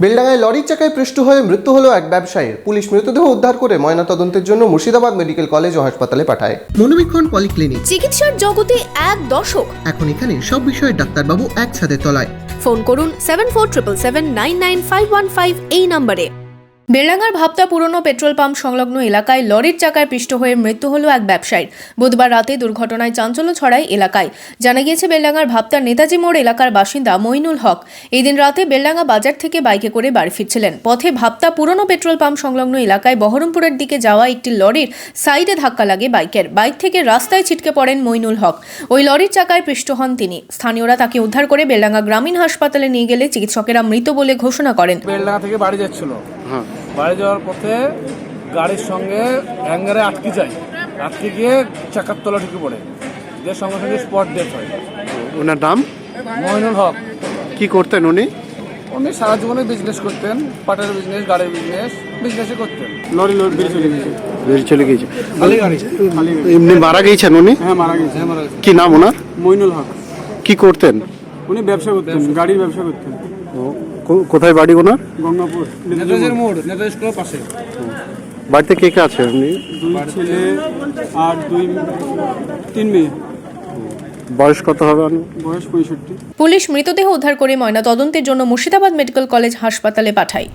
বেলডাঙায় লরির চাকায় পৃষ্ঠ হয়ে মৃত্যু হলো এক ব্যবসায়ীর। পুলিশ মৃতদেহ উদ্ধার করে ময়নাতদন্তের জন্য মুর্শিদাবাদ মেডিকেল কলেজ ও হাসপাতালে পাঠায়। মনোবীক্ষণ পলিক্লিনিক, চিকিৎসার জগতে এক দশক। এখন এখানে সব বিষয়ে ডাক্তারবাবু একসাথে তলায়। ফোন করুন 7477799515 এই নম্বরে। বেলডাঙ্গার ভাবতা পুরনো পেট্রোল পাম্প সংলগ্ন এলাকায় লরির চাকায় পিষ্ট হয়ে মৃত্যু হলো এক ব্যবসায়ীর। বুধবার রাতে দুর্ঘটনায় চাঞ্চল্য ছড়ায় এলাকায়। জানা গিয়েছে বেলডাঙ্গার ভাবতার নেতাজি মোড় এলাকার বাসিন্দা মইনুল হক এই দিন রাতে বেলডাঙ্গা বাজার থেকে বাইকে করে বাড়ি ফিরছিলেন। পথে ভাবতা পুরনো পেট্রোল পাম্প সংলগ্ন এলাকায় বহরমপুরের দিকে যাওয়া একটি লরির সাইডে ধাক্কা লাগে বাইকের। বাইক থেকে রাস্তায় ছিটকে পড়েন মইনুল হক। ওই লরির চাকায় পিষ্ট হন তিনি। স্থানীয়রা তাকে উদ্ধার করে বেলডাঙ্গা গ্রামীণ হাসপাতালে নিয়ে গেলে চিকিৎসকেরা মৃত বলে ঘোষণা করেন। বেলডাঙ্গা থেকে বাড়ি যাচ্ছিল, বাড়ি যাওয়ার পথে গাড়ির সঙ্গে অ্যাঙ্গারে আটকে যায়, আটকে গিয়ে চাকার তলা ঢুকে পড়ে, যে সঙ্গে সঙ্গে স্পট ডেথ হয়। ওনার নাম মইনুল হক। কি করতেন উনি? উনি সারা জীবনে বিজনেস করতেন, পাটের বিজনেস, গাড়ির বিজনেসই করতেন। লরি বেরিয়ে চলে গিয়েছে। এমনি মারা গিয়েছেন উনি? হ্যাঁ, মারা গেছে। কি নাম ওনার? মইনুল হক। কি করতেন উনি ব্যবসা করতেন, গাড়ির ব্যবসা করতেন। কোথায় বাড়ি ওনার? গঙ্গাপুর, নেতাজির মোড়, নেতাজি স্কুলের পাশে। বাড়িতে কে কে আছে উনি? 2 ছেলে আর 3 মেয়ে। বয়স কত হবে? বয়স 65। পুলিশ মৃতদেহ উদ্ধার করে ময়নাতদন্তের জন্য মুর্শিদাবাদ মেডিকেল কলেজ হাসপাতালে পাঠায়।